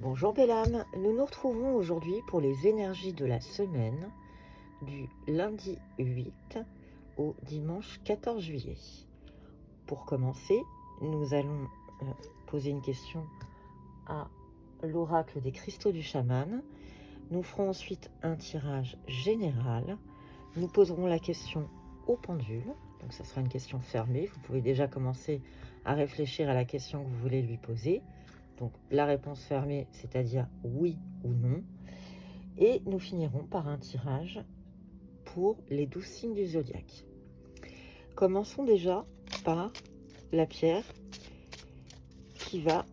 Bonjour belle âme, nous nous retrouvons aujourd'hui pour les énergies de la semaine du lundi 8 au dimanche 14 juillet. Pour commencer, nous allons poser une question à l'oracle des cristaux du chaman. Nous ferons ensuite un tirage général. Nous poserons la question au pendule, donc ça sera une question fermée. Vous pouvez déjà commencer à réfléchir à la question que vous voulez lui poser. Donc la réponse fermée, c'est-à-dire oui ou non. Et nous finirons par un tirage pour les 12 signes du zodiaque. Commençons déjà par la pierre qui va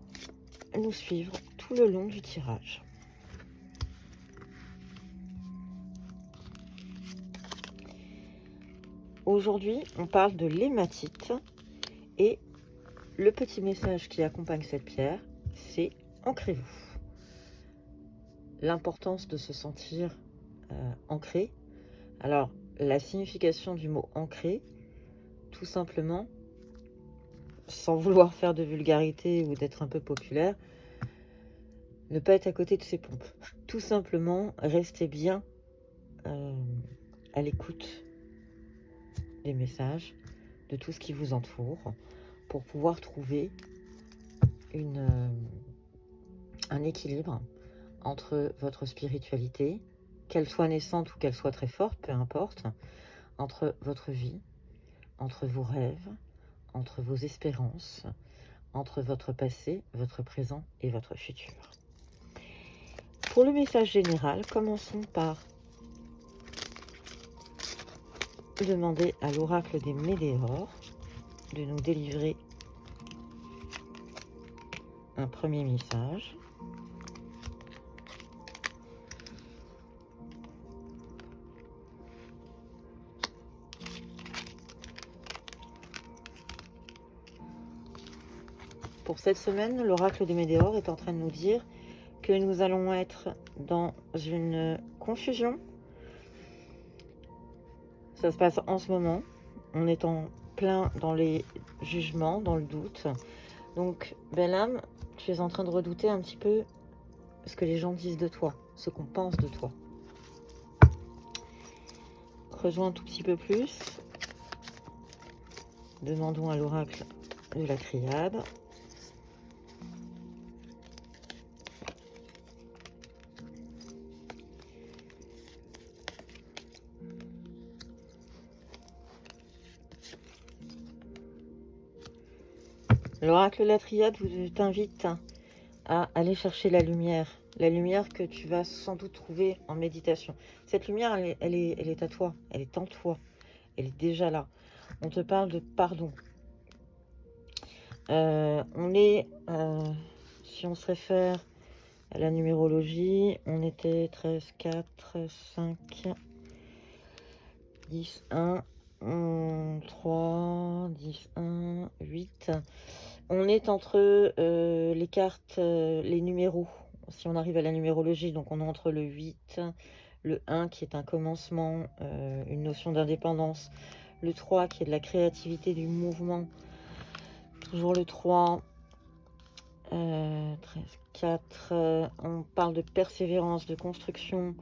nous suivre tout le long du tirage. Aujourd'hui, on parle de l'hématite et le petit message qui accompagne cette pierre, c'est ancrez-vous. L'importance de se sentir ancré. Alors, la signification du mot ancré, tout simplement, sans vouloir faire de vulgarité ou d'être un peu populaire, ne pas être à côté de ses pompes. Tout simplement, rester bien à l'écoute des messages, de tout ce qui vous entoure, pour pouvoir trouver un équilibre entre votre spiritualité, qu'elle soit naissante ou qu'elle soit très forte, peu importe, entre votre vie, entre vos rêves, entre vos espérances, entre votre passé, votre présent et votre futur. Pour le message général, commençons par demander à l'oracle des Médéors de nous délivrer un premier message. Pour cette semaine, l'oracle des Médéors est en train de nous dire que nous allons être dans une confusion. Ça se passe en ce moment. On est en plein dans les jugements, dans le doute. Donc, belle âme, tu es en train de redouter un petit peu ce que les gens disent de toi, ce qu'on pense de toi. Creusons un tout petit peu plus. Demandons à l'oracle de la Criade. L'oracle de la Triade vous t'invite à aller chercher la lumière que tu vas sans doute trouver en méditation. Cette lumière, elle est à toi, elle est en toi, elle est déjà là. On te parle de pardon. On est, si on se réfère à la numérologie, on était 13, 4, 5, 10, 1, 3, 10, 1, 8. On est entre les cartes, les numéros, si on arrive à la numérologie, donc on est entre le 8, le 1 qui est un commencement, une notion d'indépendance, le 3 qui est de la créativité, du mouvement, toujours le 3, 13, 4, on parle de persévérance, de construction.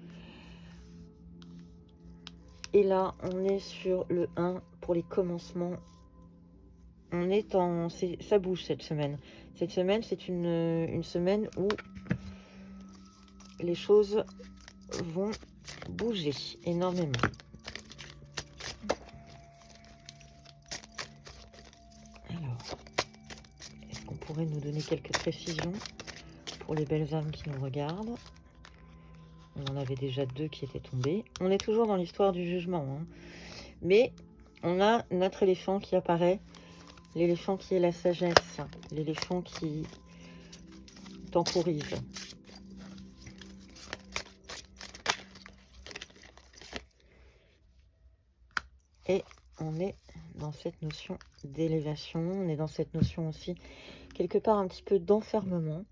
Et là, on est sur le 1 pour les commencements. On est en... ça bouge cette semaine. Cette semaine, c'est une semaine où les choses vont bouger énormément. Alors, est-ce qu'on pourrait nous donner quelques précisions pour les belles âmes qui nous regardent? On en avait déjà 2 qui étaient tombés. On est toujours dans l'histoire du jugement, hein. Mais on a notre éléphant qui apparaît. L'éléphant qui est la sagesse. L'éléphant qui temporise. Et on est dans cette notion d'élévation. On est dans cette notion aussi, quelque part, un petit peu d'enfermement.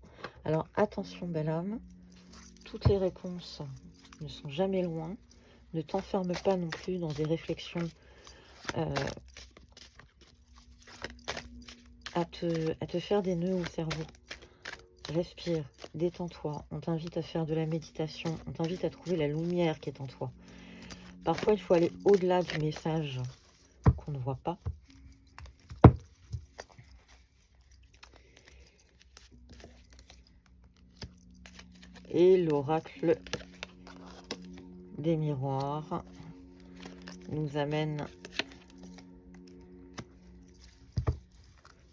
Alors attention, belle âme. Toutes les réponses ne sont jamais loin. Ne t'enferme pas non plus dans des réflexions à te faire des nœuds au cerveau. respire, détends-toi. On t'invite à faire de la méditation. On t'invite à trouver la lumière qui est en toi. Parfois, il faut aller au-delà du message qu'on ne voit pas. Et l'oracle des miroirs nous amène,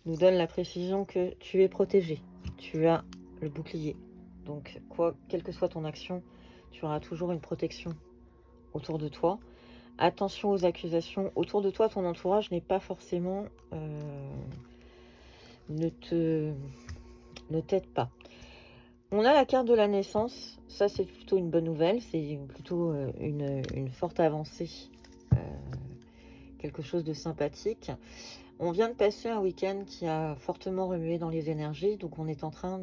nous donne la précision que tu es protégé. Tu as le bouclier. Donc, quelle que soit ton action, tu auras toujours une protection autour de toi. Attention aux accusations. Autour de toi, ton entourage n'est pas forcément... ne t'aide pas. On a la carte de la naissance. Ça, c'est plutôt une bonne nouvelle. C'est plutôt une forte avancée. Quelque chose de sympathique. On vient de passer un week-end qui a fortement remué dans les énergies. Donc, on est en train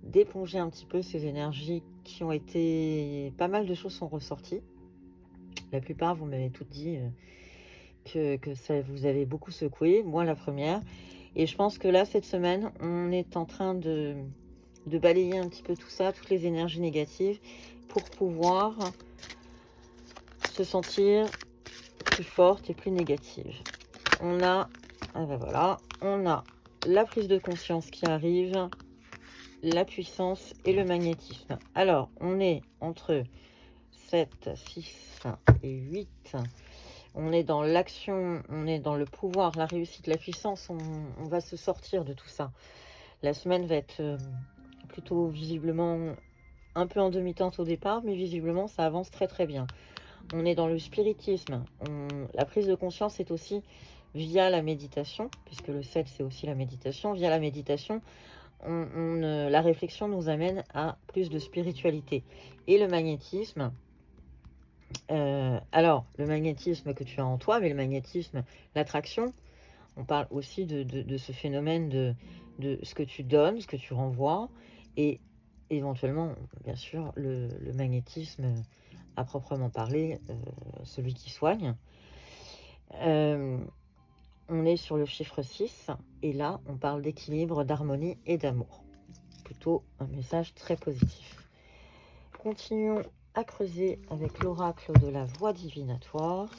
d'éponger un petit peu ces énergies qui ont été... Pas mal de choses sont ressorties. La plupart, vous m'avez toutes dit que ça vous avait beaucoup secoué. Moi, la première. Et je pense que là, cette semaine, on est en train de balayer un petit peu tout ça, toutes les énergies négatives, pour pouvoir se sentir plus forte et plus négative. On a, voilà, on a la prise de conscience qui arrive, la puissance et le magnétisme. Alors, on est entre 7, 6 et 8. On est dans l'action, on est dans le pouvoir, la réussite, la puissance. On va se sortir de tout ça. La semaine va être plutôt visiblement un peu en demi-teinte au départ, mais visiblement ça avance très très bien. On est dans le spiritisme. La prise de conscience est aussi via la méditation, puisque le 7 c'est aussi la méditation. Via la méditation, la réflexion nous amène à plus de spiritualité. Et le magnétisme, alors le magnétisme que tu as en toi, mais le magnétisme, l'attraction, on parle aussi de ce phénomène de ce que tu donnes, ce que tu renvoies, et éventuellement, bien sûr, le magnétisme à proprement parler, celui qui soigne. On est sur le chiffre 6, et là, on parle d'équilibre, d'harmonie et d'amour. Plutôt un message très positif. Continuons à creuser avec l'oracle de la voie divinatoire.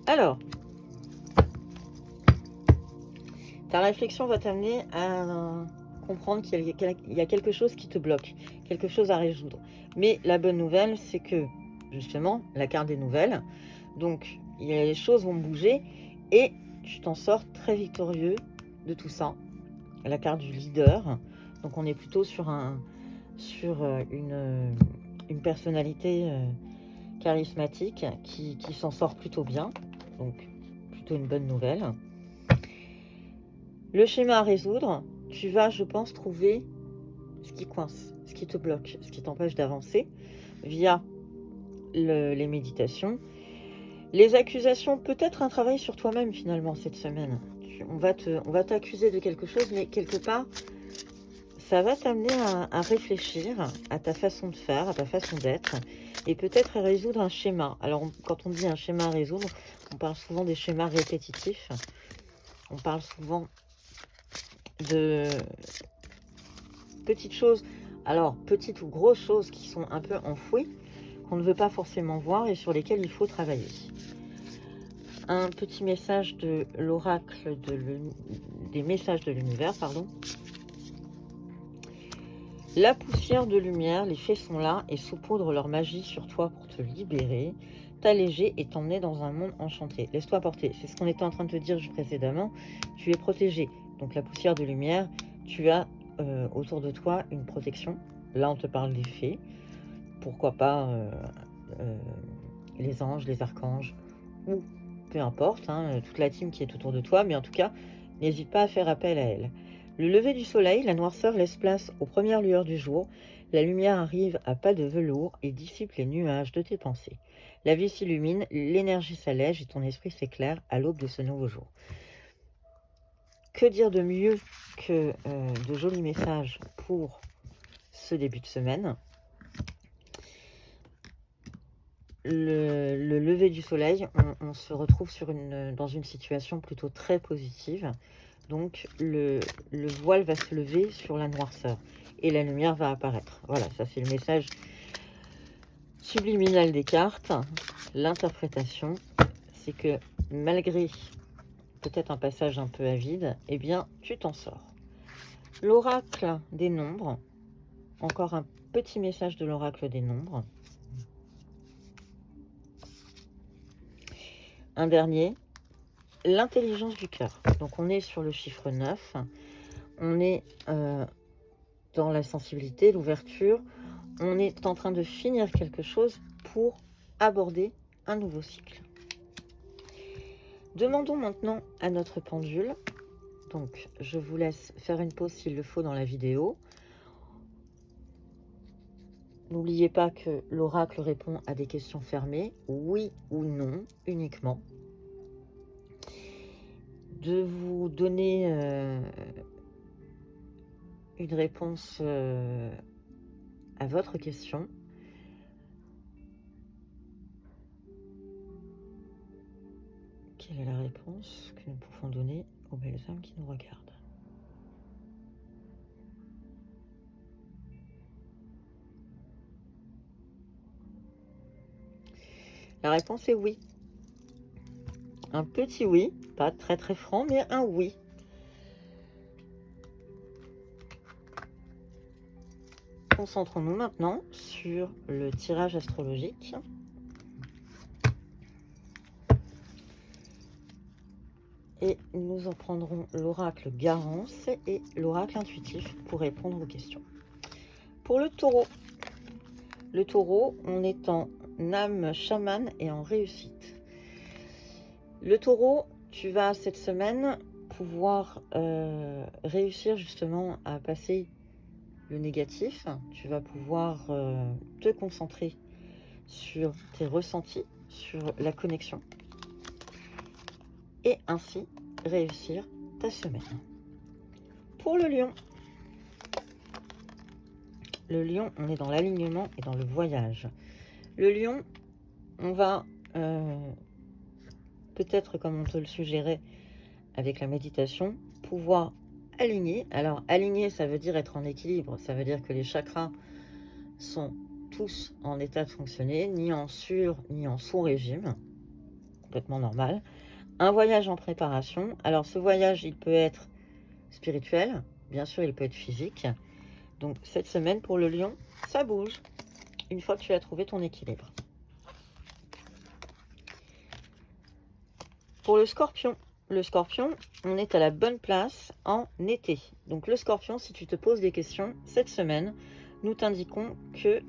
Alors, ta réflexion va t'amener à comprendre qu'il y a quelque chose qui te bloque, quelque chose à résoudre. Mais la bonne nouvelle, c'est que, justement, la carte des nouvelles, donc les choses vont bouger et tu t'en sors très victorieux de tout ça. La carte du leader, donc on est plutôt sur une personnalité charismatique qui s'en sort plutôt bien, donc plutôt une bonne nouvelle. Le schéma à résoudre, tu vas, je pense, trouver ce qui coince, ce qui te bloque, ce qui t'empêche d'avancer via les méditations. Les accusations, peut-être un travail sur toi-même finalement cette semaine. On va t'accuser de quelque chose, mais quelque part, ça va t'amener à réfléchir à ta façon de faire, à ta façon d'être, et peut-être à résoudre un schéma. Alors, quand on dit un schéma à résoudre, on parle souvent des schémas répétitifs. On parle souvent de petites choses, alors petites ou grosses choses qui sont un peu enfouies, qu'on ne veut pas forcément voir et sur lesquelles il faut travailler. Un petit message de l'oracle des messages de l'univers, pardon. La poussière de lumière, les fées sont là et saupoudrent leur magie sur toi pour te libérer, t'alléger et t'emmener dans un monde enchanté. Laisse-toi porter. C'est ce qu'on était en train de te dire précédemment. Tu es protégé. Donc la poussière de lumière, tu as autour de toi une protection. Là, on te parle des fées. Pourquoi pas les anges, les archanges, ou peu importe, hein, toute la team qui est autour de toi. Mais en tout cas, n'hésite pas à faire appel à elle. Le lever du soleil, la noirceur laisse place aux premières lueurs du jour. La lumière arrive à pas de velours et dissipe les nuages de tes pensées. La vie s'illumine, l'énergie s'allège et ton esprit s'éclaire à l'aube de ce nouveau jour. Que dire de mieux que de jolis messages pour ce début de semaine? Le lever du soleil, on se retrouve dans une situation plutôt très positive. Donc le voile va se lever sur la noirceur et la lumière va apparaître. Voilà, ça c'est le message subliminal des cartes. L'interprétation, c'est que malgré peut-être un passage un peu avide, eh bien tu t'en sors. L'oracle des nombres, encore un petit message de l'oracle des nombres. Un dernier, l'intelligence du cœur. Donc on est sur le chiffre 9, on est dans la sensibilité, l'ouverture, on est en train de finir quelque chose pour aborder un nouveau cycle. Demandons maintenant à notre pendule. Donc je vous laisse faire une pause s'il le faut dans la vidéo. N'oubliez pas que l'oracle répond à des questions fermées, oui ou non uniquement. De vous donner une réponse à votre question. Quelle est la réponse que nous pouvons donner aux belles âmes qui nous regardent? La réponse est oui. Un petit oui, pas très très franc, mais un oui. Concentrons-nous maintenant sur le tirage astrologique. Et nous en prendrons l'oracle Garance et l'oracle intuitif pour répondre aux questions. Pour le taureau, on est en âme chamane et en réussite. Le taureau, tu vas cette semaine pouvoir réussir justement à passer le négatif. Tu vas pouvoir te concentrer sur tes ressentis, sur la connexion et ainsi réussir ta semaine. Pour le lion, on est dans l'alignement et dans le voyage. Le lion, on va peut-être, comme on te le suggérait avec la méditation, pouvoir aligner. Alors aligner, ça veut dire être en équilibre, ça veut dire que les chakras sont tous en état de fonctionner, ni en sur ni en sous-régime, complètement normal. Un voyage en préparation. Alors ce voyage, il peut être spirituel, bien sûr il peut être physique. Donc cette semaine pour le lion, ça bouge une fois que tu as trouvé ton équilibre. Pour le scorpion, on est à la bonne place en été. Donc le scorpion, si tu te poses des questions cette semaine, nous t'indiquons que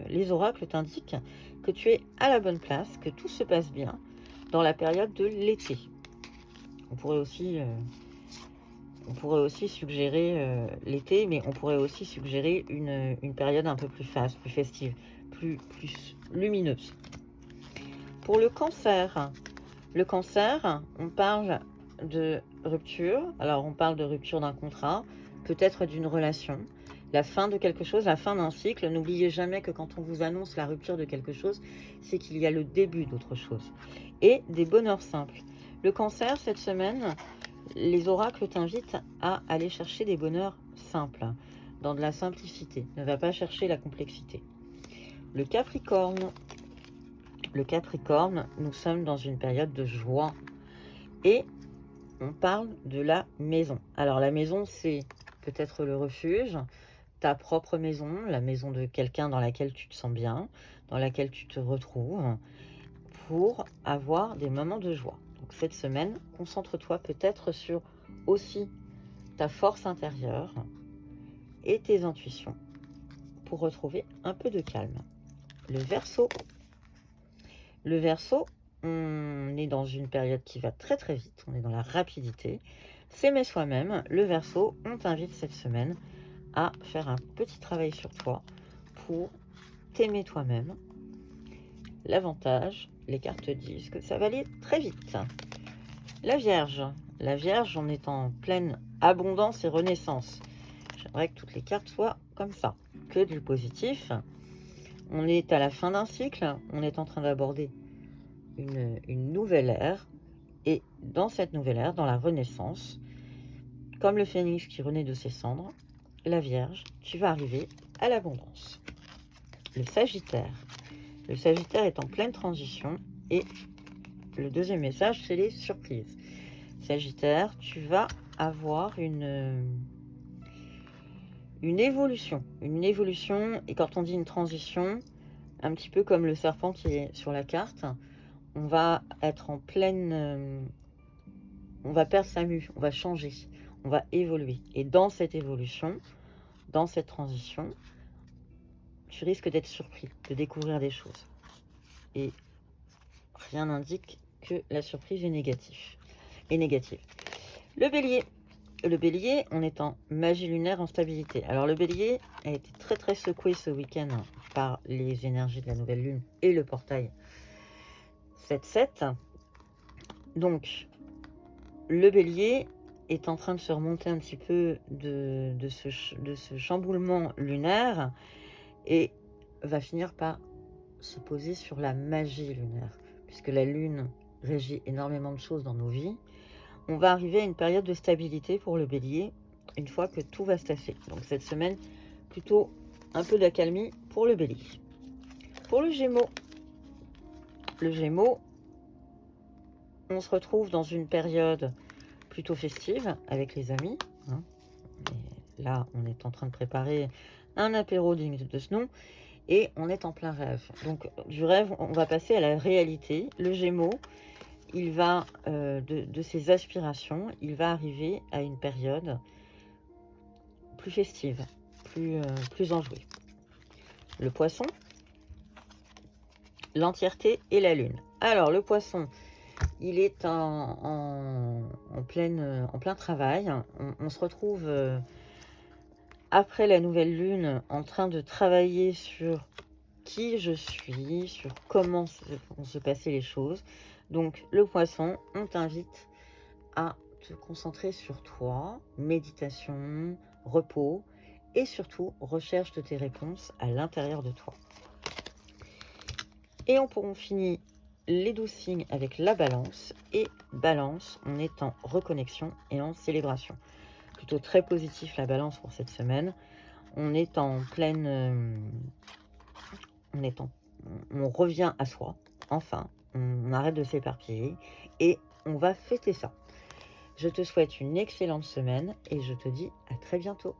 les oracles t'indiquent que tu es à la bonne place, que tout se passe bien dans la période de l'été. On pourrait aussi suggérer l'été, mais on pourrait aussi suggérer une période un peu plus faste, plus festive, plus lumineuse. Pour le cancer, on parle de rupture. Alors, on parle de rupture d'un contrat, peut-être d'une relation, la fin de quelque chose, la fin d'un cycle. N'oubliez jamais que quand on vous annonce la rupture de quelque chose, c'est qu'il y a le début d'autre chose. Et des bonheurs simples. Le cancer, cette semaine, les oracles t'invitent à aller chercher des bonheurs simples, dans de la simplicité. Ne va pas chercher la complexité. Le Capricorne, nous sommes dans une période de joie et on parle de la maison. Alors la maison, c'est peut-être le refuge, ta propre maison, la maison de quelqu'un dans laquelle tu te sens bien, dans laquelle tu te retrouves, pour avoir des moments de joie. Donc cette semaine, concentre-toi peut-être sur aussi ta force intérieure et tes intuitions pour retrouver un peu de calme. Le Verseau, on est dans une période qui va très très vite, on est dans la rapidité. S'aimer soi-même, le Verseau, on t'invite cette semaine à faire un petit travail sur toi pour t'aimer toi-même. L'avantage, les cartes disent que ça va aller très vite. La Vierge, on est en pleine abondance et renaissance. J'aimerais que toutes les cartes soient comme ça, que du positif. On est à la fin d'un cycle, on est en train d'aborder une nouvelle ère. Et dans cette nouvelle ère, dans la renaissance, comme le phénix qui renaît de ses cendres, la Vierge, tu vas arriver à l'abondance. Le Sagittaire est en pleine transition et le deuxième message, c'est les surprises. Sagittaire, tu vas avoir une évolution. Et quand on dit une transition, un petit peu comme le serpent qui est sur la carte, on va être en pleine... on va perdre sa mue, on va changer, on va évoluer. Et dans cette évolution, dans cette transition, tu risques d'être surpris, de découvrir des choses. Et rien n'indique que la surprise est négative. Le Bélier, on est en magie lunaire en stabilité. Alors le Bélier a été très très secoué ce week-end par les énergies de la nouvelle lune et le portail 7-7. Donc le Bélier est en train de se remonter un petit peu de ce chamboulement lunaire et va finir par se poser sur la magie lunaire, puisque la lune régit énormément de choses dans nos vies. On va arriver à une période de stabilité pour le Bélier, une fois que tout va se tasser. Donc cette semaine, plutôt un peu d'accalmie pour le Bélier. Pour le Gémeaux, on se retrouve dans une période plutôt festive avec les amis. Et là, on est en train de préparer un apéro digne de ce nom et on est en plein rêve. Donc du rêve, on va passer à la réalité. Le Gémeaux, il va, de ses aspirations, il va arriver à une période plus festive, plus enjouée. Le Poisson, l'entièreté et la Lune. Alors, le Poisson, il est en plein travail. On se retrouve, après la nouvelle Lune, en train de travailler sur qui je suis, sur comment vont se passer les choses. Donc, le Poisson, on t'invite à te concentrer sur toi, méditation, repos et surtout recherche de tes réponses à l'intérieur de toi. Et on finit les 12 signes avec la Balance. Et Balance, on est en reconnexion et en célébration. Plutôt très positif la Balance pour cette semaine. On est en pleine... on revient à soi, enfin. On arrête de s'éparpiller et on va fêter ça. Je te souhaite une excellente semaine et je te dis à très bientôt.